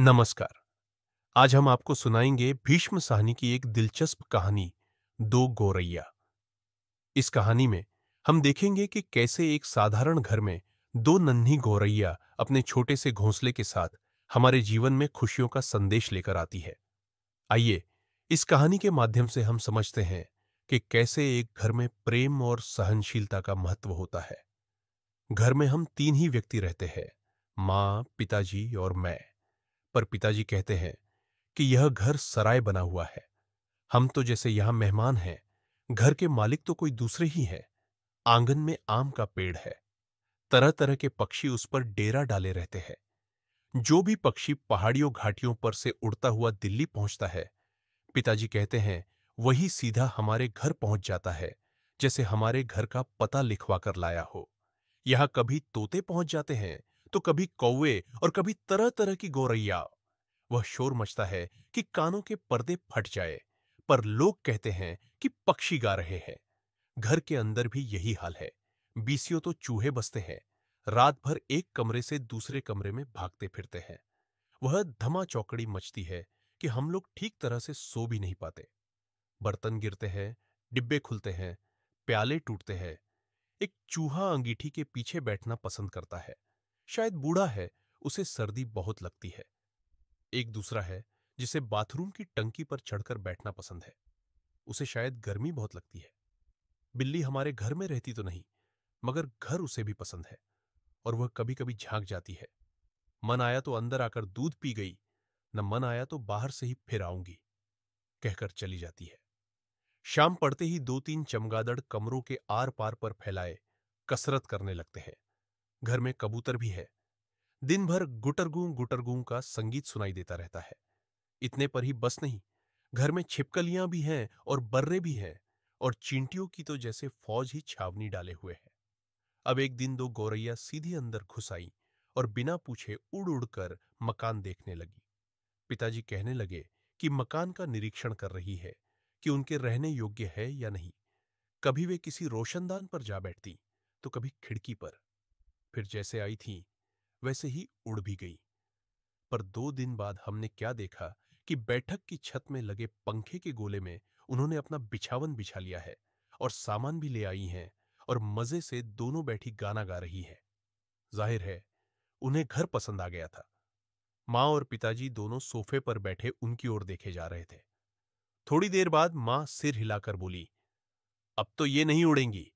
नमस्कार। आज हम आपको सुनाएंगे भीष्म साहनी की एक दिलचस्प कहानी, दो गौरैया। इस कहानी में हम देखेंगे कि कैसे एक साधारण घर में दो नन्ही गौरैया अपने छोटे से घोंसले के साथ हमारे जीवन में खुशियों का संदेश लेकर आती है। आइए, इस कहानी के माध्यम से हम समझते हैं कि कैसे एक घर में प्रेम और सहनशीलता का महत्व होता है। घर में हम तीन ही व्यक्ति रहते हैं, माँ, पिताजी और मैं। पर पिताजी कहते हैं कि यह घर सराय बना हुआ है। हम तो जैसे यहां मेहमान हैं, घर के मालिक तो कोई दूसरे ही हैं। आंगन में आम का पेड़ है, तरह तरह के पक्षी उस पर डेरा डाले रहते हैं। जो भी पक्षी पहाड़ियों घाटियों पर से उड़ता हुआ दिल्ली पहुंचता है, पिताजी कहते हैं, वही सीधा हमारे घर पहुंच जाता है, जैसे हमारे घर का पता लिखवा कर लाया हो। यहां कभी तोते पहुंच जाते हैं, तो कभी कौवे और कभी तरह तरह की गौरैया। वह शोर मचता है कि कानों के पर्दे फट जाए, पर लोग कहते हैं कि पक्षी गा रहे हैं। घर के अंदर भी यही हाल है। बीसियों तो चूहे बसते हैं, रात भर एक कमरे से दूसरे कमरे में भागते फिरते हैं। वह धमा चौकड़ी मचती है कि हम लोग ठीक तरह से सो भी नहीं पाते। बर्तन गिरते हैं, डिब्बे खुलते हैं, प्याले टूटते हैं। एक चूहा अंगीठी के पीछे बैठना पसंद करता है। शायद बूढ़ा है, उसे सर्दी बहुत लगती है। एक दूसरा है जिसे बाथरूम की टंकी पर चढ़कर बैठना पसंद है। उसे शायद गर्मी बहुत लगती है। बिल्ली हमारे घर में रहती तो नहीं, मगर घर उसे भी पसंद है और वह कभी कभी झांक जाती है। मन आया तो अंदर आकर दूध पी गई, न मन आया तो बाहर से ही फिर आऊंगी कहकर चली जाती है। शाम पड़ते ही दो तीन चमगादड़ कमरों के आर पार पर फैलाए कसरत करने लगते हैं। घर में कबूतर भी है। दिन भर गुटरगू का संगीत सुनाई देता रहता है। इतने पर ही बस नहीं, घर में छिपकलियां भी हैं और बर्रे भी हैं, और चींटियों की तो जैसे फौज ही छावनी डाले हुए है। अब एक दिन दो गौरैया सीधी अंदर घुस आई और बिना पूछे उड़ उड़ कर मकान देखने लगी। पिताजी कहने लगे कि मकान का निरीक्षण कर रही है कि उनके रहने योग्य है या नहीं। कभी वे किसी रोशनदान पर जा बैठती, तो कभी खिड़की पर। फिर जैसे आई थी वैसे ही उड़ भी गई। पर 2 दिन बाद हमने क्या देखा कि बैठक की छत में लगे पंखे के गोले में उन्होंने अपना बिछावन बिछा लिया है और सामान भी ले आई हैं, और मजे से दोनों बैठी गाना गा रही हैं। जाहिर है उन्हें घर पसंद आ गया था। माँ और पिताजी दोनों सोफे पर बैठे उनकी ओर देखे जा रहे थे। थोड़ी देर बाद माँ सिर हिलाकर बोली, अब तो ये नहीं उड़ेंगी।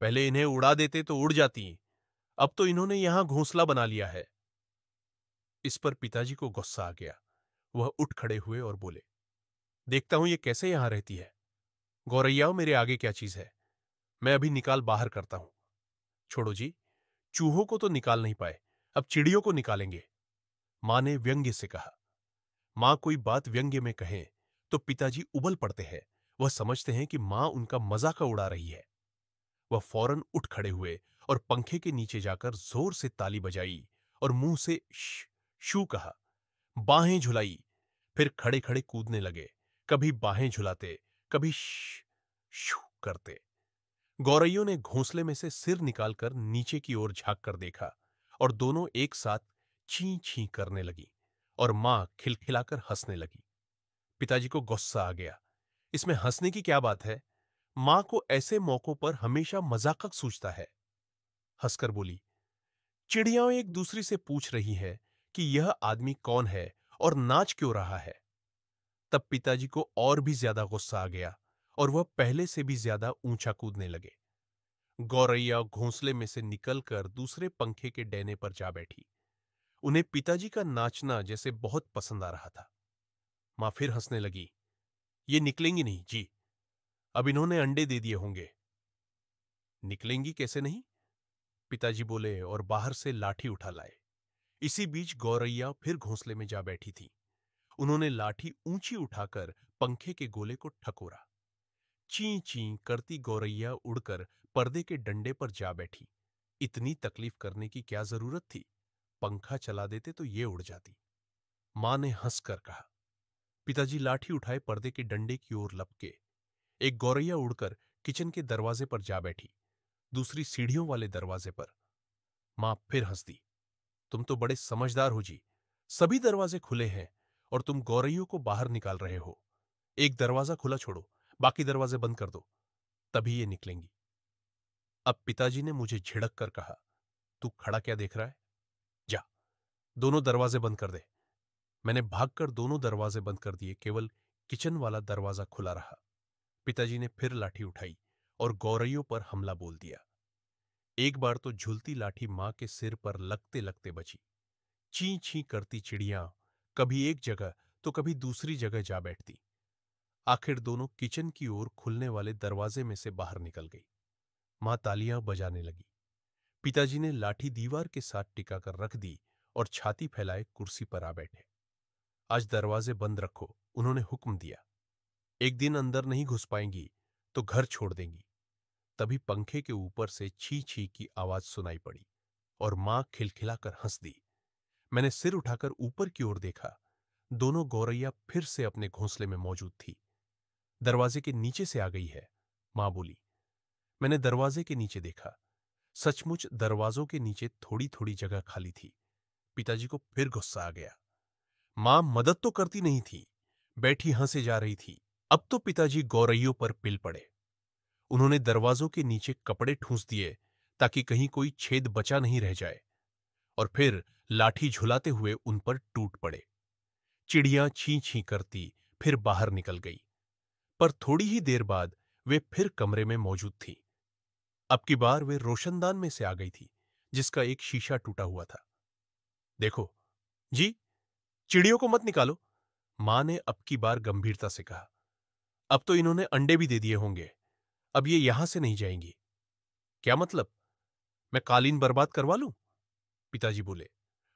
पहले इन्हें उड़ा देते तो उड़ जाती। अब तो इन्होंने यहां घोंसला बना लिया है। इस पर पिताजी को गुस्सा आ गया। वह उठ खड़े हुए और बोले, देखता हूं ये कैसे यहां रहती है। गौरैयाओं, मेरे आगे क्या चीज है। मैं अभी निकाल बाहर करता हूं। छोड़ो जी, चूहों को तो निकाल नहीं पाए, अब चिड़ियों को निकालेंगे, मां ने व्यंग्य से कहा। मां कोई बात व्यंग्य में कहें तो पिताजी उबल पड़ते हैं। वह समझते हैं कि मां उनका मजाक उड़ा रही है। वह फौरन उठ खड़े हुए और पंखे के नीचे जाकर जोर से ताली बजाई और मुंह से शू कहा, बाहें झुलाई। फिर खड़े खड़े कूदने लगे, कभी बाहें झुलाते, कभी शू करते। गौरैयों ने घोंसले में से सिर निकालकर नीचे की ओर झांक कर देखा, और दोनों एक साथ छी छी करने लगी और मां खिलखिलाकर हंसने लगी। पिताजी को गुस्सा आ गया। इसमें हंसने की क्या बात है। मां को ऐसे मौकों पर हमेशा मजाक सूझता है। हंसकर बोली, चिड़ियाएं एक दूसरी से पूछ रही है कि यह आदमी कौन है और नाच क्यों रहा है। तब पिताजी को और भी ज्यादा गुस्सा आ गया और वह पहले से भी ज्यादा ऊंचा कूदने लगे। गौरैया घोंसले में से निकलकर दूसरे पंखे के डैने पर जा बैठी। उन्हें पिताजी का नाचना जैसे बहुत पसंद आ रहा था। मां फिर हंसने लगी, ये निकलेंगी नहीं जी, अब इन्होंने अंडे दे दिए होंगे। निकलेंगी कैसे नहीं, पिताजी बोले और बाहर से लाठी उठा लाए। इसी बीच गौरैया फिर घोंसले में जा बैठी थी। उन्होंने लाठी ऊंची उठाकर पंखे के गोले को ठकोरा। ची ची करती गौरैया उड़कर पर्दे के डंडे पर जा बैठी। इतनी तकलीफ करने की क्या जरूरत थी, पंखा चला देते तो ये उड़ जाती। मां ने हंसकर कहा। पिताजी लाठी उठाए पर्दे के डंडे की ओर लपके। एक गौरैया उड़कर किचन के दरवाजे पर जा बैठी, दूसरी सीढ़ियों वाले दरवाजे पर। मां फिर हंस दी, तुम तो बड़े समझदार हो जी, सभी दरवाजे खुले हैं और तुम गौरैयों को बाहर निकाल रहे हो। एक दरवाजा खुला छोड़ो, बाकी दरवाजे बंद कर दो, तभी ये निकलेंगी। अब पिताजी ने मुझे झिड़क कर कहा, तू खड़ा क्या देख रहा है? जा, दोनों दरवाजे बंद कर दे। मैंने भागकर दोनों दरवाजे बंद कर दिए, केवल किचन वाला दरवाजा खुला रहा। पिताजी ने फिर लाठी उठाई और गौरैयों पर हमला बोल दिया। एक बार तो झूलती लाठी मां के सिर पर लगते लगते बची। ची छी करती चिड़ियां कभी एक जगह तो कभी दूसरी जगह जा बैठती। आखिर दोनों किचन की ओर खुलने वाले दरवाजे में से बाहर निकल गई। मां तालियां बजाने लगी। पिताजी ने लाठी दीवार के साथ टिकाकर रख दी और छाती फैलाए कुर्सी पर आ बैठे। आज दरवाजे बंद रखो, उन्होंने हुक्म दिया। एक दिन अंदर नहीं घुस पाएंगी तो घर छोड़ देंगी। तभी पंखे के ऊपर से छी छी की आवाज सुनाई पड़ी और मां खिलखिलाकर हंस दी। मैंने सिर उठाकर ऊपर की ओर देखा। दोनों गौरैया फिर से अपने घोंसले में मौजूद थी। दरवाजे के नीचे से आ गई है, मां बोली। मैंने दरवाजे के नीचे देखा। सचमुच दरवाजों के नीचे थोड़ी थोड़ी जगह खाली थी। पिताजी को फिर गुस्सा आ गया। मां मदद तो करती नहीं थी, बैठी हंसे जा रही थी। अब तो पिताजी गौरैयों पर पिल पड़े। उन्होंने दरवाजों के नीचे कपड़े ठूंस दिए ताकि कहीं कोई छेद बचा नहीं रह जाए, और फिर लाठी झुलाते हुए उन पर टूट पड़े। चिड़ियां छी छी करती फिर बाहर निकल गई, पर थोड़ी ही देर बाद वे फिर कमरे में मौजूद थी। अब की बार वे रोशनदान में से आ गई थी, जिसका एक शीशा टूटा हुआ था। देखो जी, चिड़ियों को मत निकालो, मां ने अब की बार गंभीरता से कहा। अब तो इन्होंने अंडे भी दे दिए होंगे, अब ये यहां से नहीं जाएंगी। क्या मतलब? मैं कालीन बर्बाद करवा लूं? पिताजी बोले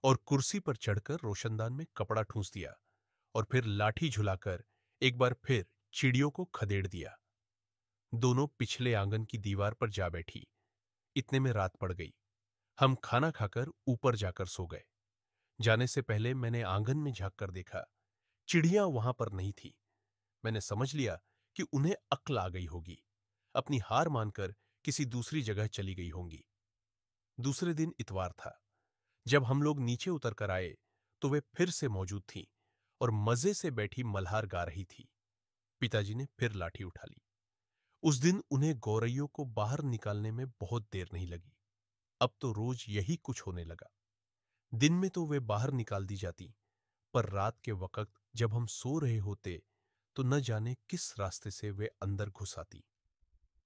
और कुर्सी पर चढ़कर रोशनदान में कपड़ा ठूंस दिया और फिर लाठी झुलाकर एक बार फिर चिड़ियों को खदेड़ दिया। दोनों पिछले आंगन की दीवार पर जा बैठी। इतने में रात पड़ गई। हम खाना खाकर ऊपर जाकर सो गए। जाने से पहले मैंने आंगन में झांक कर देखा। चिड़ियां वहां पर नहीं थी। मैंने समझ लिया कि उन्हें अक्ल आ गई होगी। अपनी हार मानकर किसी दूसरी जगह चली गई होंगी। दूसरे दिन इतवार था। जब हम लोग नीचे उतर कर आए तो वे फिर से मौजूद थीं और मजे से बैठी मल्हार गा रही थी। पिताजी ने फिर लाठी उठा ली। उस दिन उन्हें गौरैयों को बाहर निकालने में बहुत देर नहीं लगी। अब तो रोज यही कुछ होने लगा। दिन में तो वे बाहर निकाल दी जाती, पर रात के वक्त जब हम सो रहे होते तो न जाने किस रास्ते से वे अंदर घुस आती।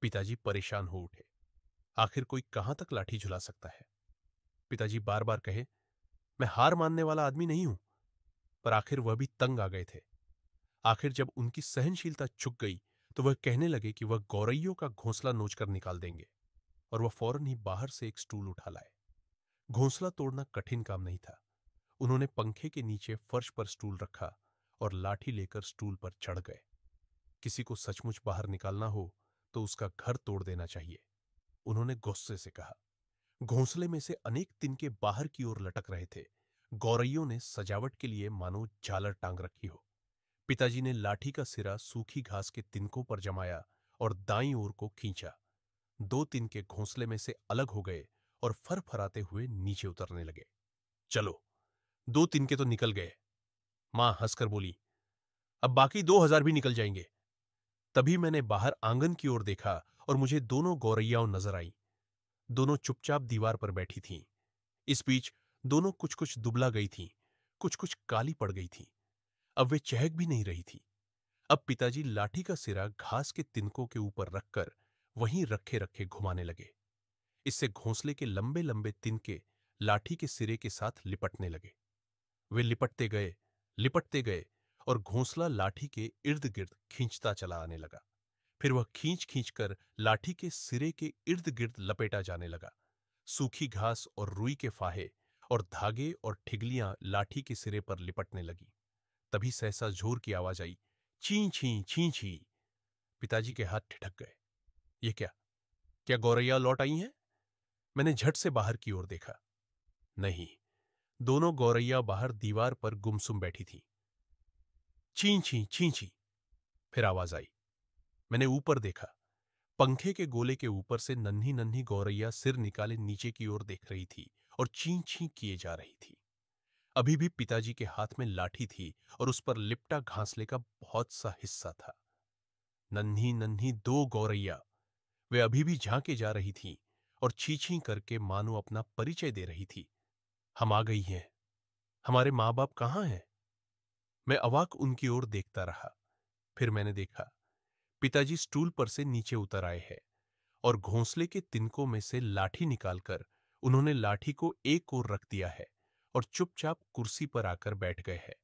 पिताजी परेशान हो उठे। आखिर कोई कहां तक लाठी झुला सकता है? पिताजी बार बार कहे, मैं हार मानने वाला आदमी नहीं हूं, पर आखिर वह भी तंग आ गए थे। आखिर जब उनकी सहनशीलता चुक गई तो वह कहने लगे कि वह गौरैयों का घोंसला नोचकर निकाल देंगे, और वह फौरन ही बाहर से एक स्टूल उठा लाए। घोंसला तोड़ना कठिन काम नहीं था। उन्होंने पंखे के नीचे फर्श पर स्टूल रखा और लाठी लेकर स्टूल पर चढ़ गए। किसी को सचमुच बाहर निकालना हो तो उसका घर तोड़ देना चाहिए, उन्होंने गुस्से से कहा। घोंसले में से अनेक तिनके बाहर की ओर लटक रहे थे। गौरैयों ने सजावट के लिए मानो झालर टांग रखी हो। पिताजी ने लाठी का सिरा सूखी घास के तिनकों पर जमाया और दाईं ओर को खींचा। दो तिनके घोंसले में से अलग हो गए और फरफराते हुए नीचे उतरने लगे। चलो, दो तिनके तो निकल गए, मां हंसकर बोली। अब बाकी 2000 भी निकल जाएंगे। तभी मैंने बाहर आंगन की ओर देखा और मुझे दोनों गौरैयाओं नजर आई। दोनों चुपचाप दीवार पर बैठी थीं। इस बीच दोनों कुछ कुछ दुबला गई थीं, कुछ कुछ काली पड़ गई थीं। अब वे चहक भी नहीं रही थी। अब पिताजी लाठी का सिरा घास के तिनकों के ऊपर रखकर वहीं रखे रखे घुमाने लगे। इससे घोंसले के लंबे लंबे तिनके लाठी के सिरे के साथ लिपटने लगे। वे लिपटते गए और घोंसला लाठी के इर्द गिर्द खींचता चला आने लगा। फिर वह खींच खींच कर लाठी के सिरे के इर्द गिर्द लपेटा जाने लगा। सूखी घास और रुई के फाहे और धागे और ठिगलियां लाठी के सिरे पर लिपटने लगी। तभी सहसा जोर की आवाज आई, छी छी छी छी। पिताजी के हाथ ठिठक गए। ये क्या? क्या गौरैया लौट आई हैं? मैंने झट से बाहर की ओर देखा। नहीं, दोनों गौरैया बाहर दीवार पर गुमसुम बैठी थीं। छी छी छी छी। फिर आवाज आई। मैंने ऊपर देखा। पंखे के गोले के ऊपर से नन्ही नन्ही गौरैया सिर निकाले नीचे की ओर देख रही थी और ची छी किए जा रही थी। अभी भी पिताजी के हाथ में लाठी थी और उस पर लिपटा घासले का बहुत सा हिस्सा था। नन्ही नन्ही दो गौरैया, वे अभी भी झांके जा रही थीं और छी छी करके मानो अपना परिचय दे रही थी। हम आ गई हैं। हमारे माँ बाप कहाँ हैं? मैं अवाक उनकी ओर देखता रहा। फिर मैंने देखा, पिताजी स्टूल पर से नीचे उतर आए हैं और घोंसले के तिनकों में से लाठी निकालकर उन्होंने लाठी को एक ओर रख दिया है और चुपचाप कुर्सी पर आकर बैठ गए हैं।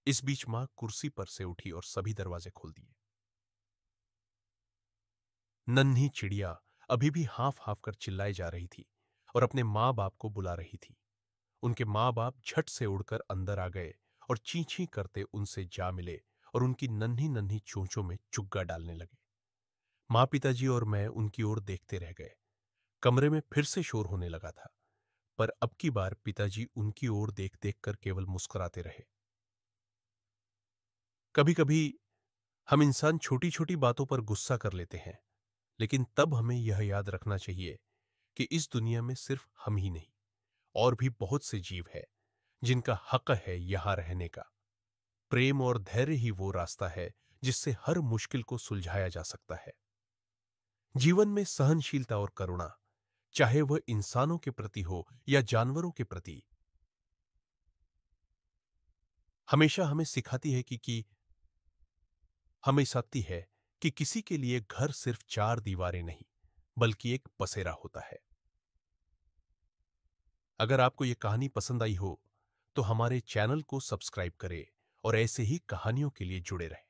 इस बीच मां कुर्सी पर से उठी और सभी दरवाजे खोल दिए। नन्ही चिड़िया अभी भी हाफ हाफ कर चिल्लाए जा रही थी और अपने माँ बाप को बुला रही थी। उनके माँ बाप झट से उड़कर अंदर आ गए और ची छी करते उनसे जा मिले और उनकी नन्ही नन्ही चोंचों में चुग्गा डालने लगे। माँ पिताजी और मैं उनकी ओर देखते रह गए। कमरे में फिर से शोर होने लगा था, पर अब की बार पिताजी उनकी ओर देख देख कर केवल मुस्कुराते रहे। कभी कभी हम इंसान छोटी छोटी बातों पर गुस्सा कर लेते हैं, लेकिन तब हमें यह याद रखना चाहिए कि इस दुनिया में सिर्फ हम ही नहीं, और भी बहुत से जीव है जिनका हक है यहां रहने का। प्रेम और धैर्य ही वो रास्ता है जिससे हर मुश्किल को सुलझाया जा सकता है। जीवन में सहनशीलता और करुणा, चाहे वह इंसानों के प्रति हो या जानवरों के प्रति, हमेशा हमें सिखाती है कि हमें सकती है कि किसी के लिए घर सिर्फ चार दीवारें नहीं, बल्कि एक बसेरा होता है। अगर आपको यह कहानी पसंद आई हो तो हमारे चैनल को सब्सक्राइब करें और ऐसे ही कहानियों के लिए जुड़े रहें।